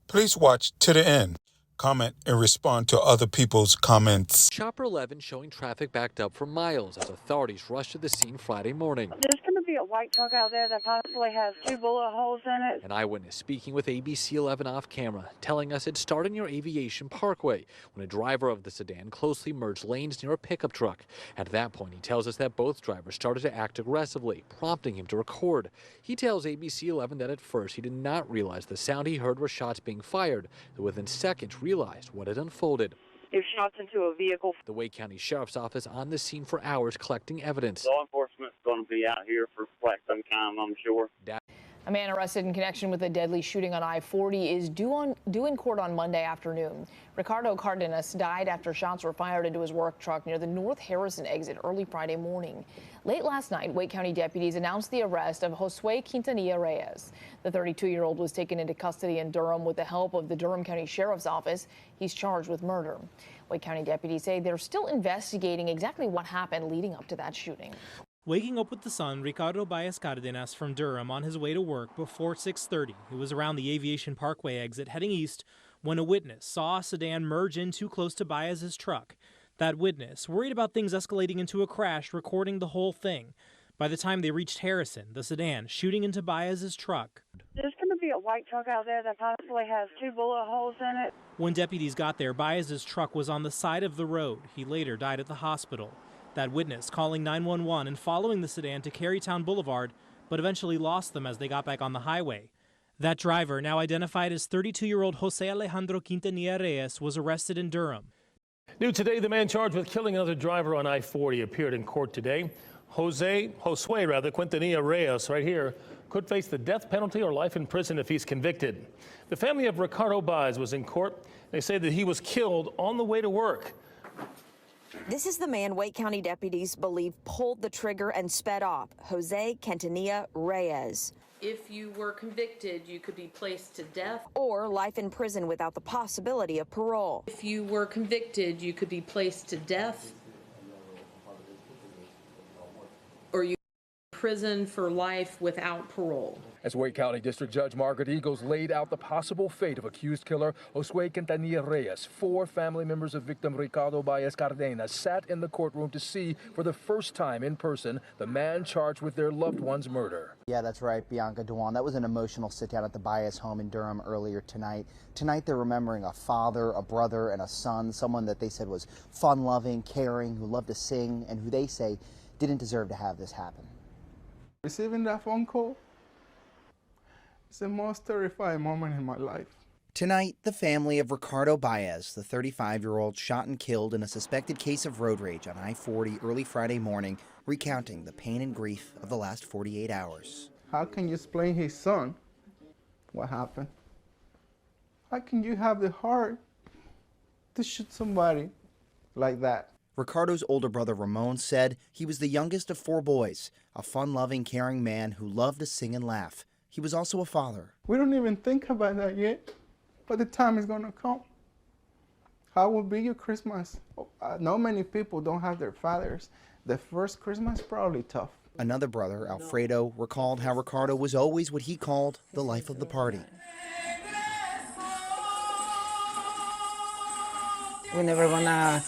Please watch to the end. Comment and respond to other people's comments. Chopper 11 showing traffic backed up for miles as authorities rushed to the scene Friday morning. There's going to be a white truck out there that possibly has 2 bullet holes in it. An eyewitness speaking with ABC 11 off camera, telling us it started near Aviation Parkway when a driver of the sedan closely merged lanes near a pickup truck. At that point, he tells us that both drivers started to act aggressively, prompting him to record. He tells ABC 11 that at first he did not realize the sound he heard were shots being fired, but within seconds realized what had unfolded. If shots into a vehicle. The Wake County Sheriff's Office on the scene for hours collecting evidence. Law enforcement's going to be out here for quite some time, I'm sure. A man arrested in connection with a deadly shooting on I-40 is due in court on Monday afternoon. Ricardo Cardenas died after shots were fired into his work truck near the North Harrison exit early Friday morning. Late last night, Wake County deputies announced the arrest of Josue Quintanilla-Reyes. The 32-year-old was taken into custody in Durham with the help of the Durham County Sheriff's Office. He's charged with murder. Wake County deputies say they're still investigating exactly what happened leading up to that shooting. Waking up with the sun, Ricardo Baez Cardenas from Durham on his way to work before 6:30. It was around the Aviation Parkway exit heading east when a witness saw a sedan merge in too close to Baez's truck. That witness, worried about things escalating into a crash, recording the whole thing. By the time they reached Harrison, the sedan shooting into Baez's truck. There's going to be a white truck out there that possibly has 2 bullet holes in it. When deputies got there, Baez's truck was on the side of the road. He later died at the hospital. That witness calling 911 and following the sedan to Carytown Boulevard, but eventually lost them as they got back on the highway. That driver, now identified as 32-year-old Jose Alejandro Quintanilla-Reyes, was arrested in Durham. New today, the man charged with killing another driver on I-40 appeared in court today. Josue Quintanilla-Reyes, right here, could face the death penalty or life in prison if he's convicted. The family of Ricardo Baez was in court. They say that he was killed on the way to work. This is the man Wake County deputies believe pulled the trigger and sped off, Jose Quintanilla-Reyes. If you were convicted, you could be placed to death. Or life in prison without the possibility of parole. If you were convicted, you could be placed to death. Or you prison for life without parole. As Wake County District Judge Margaret Eagles laid out the possible fate of accused killer Josue Quintanilla-Reyes, 4 family members of victim Ricardo Baez Cardenas sat in the courtroom to see for the first time in person the man charged with their loved one's murder. Yeah, that's right, Bianca Dewan. That was an emotional sit-down at the Baez home in Durham earlier tonight. Tonight they're remembering a father, a brother, and a son, someone that they said was fun-loving, caring, who loved to sing, and who they say didn't deserve to have this happen. Receiving that phone call, it's the most terrifying moment in my life. Tonight, the family of Ricardo Baez, the 35-year-old shot and killed in a suspected case of road rage on I-40 early Friday morning, recounting the pain and grief of the last 48 hours. How can you explain his son what happened? How can you have the heart to shoot somebody like that? Ricardo's older brother Ramon said he was the youngest of 4 boys, a fun-loving, caring man who loved to sing and laugh. He was also a father. We don't even think about that yet, but the time is going to come. How will be your Christmas? Not many people don't have their fathers. The first Christmas probably tough. Another brother, Alfredo, recalled how Ricardo was always what he called the life of the party. We're never gonna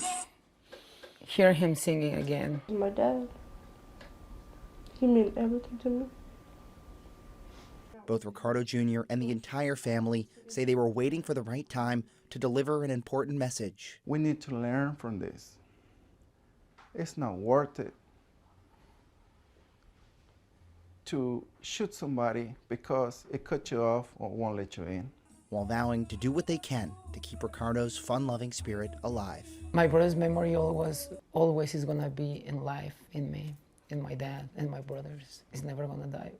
hear him singing again. My dad, he meant everything to me. Both Ricardo Jr. and the entire family say they were waiting for the right time to deliver an important message. We need to learn from this. It's not worth it to shoot somebody because it cut you off or won't let you in. While vowing to do what they can to keep Ricardo's fun-loving spirit alive. My brother's memory always is gonna be in life, in me, in my dad, and my brothers. It's never gonna die.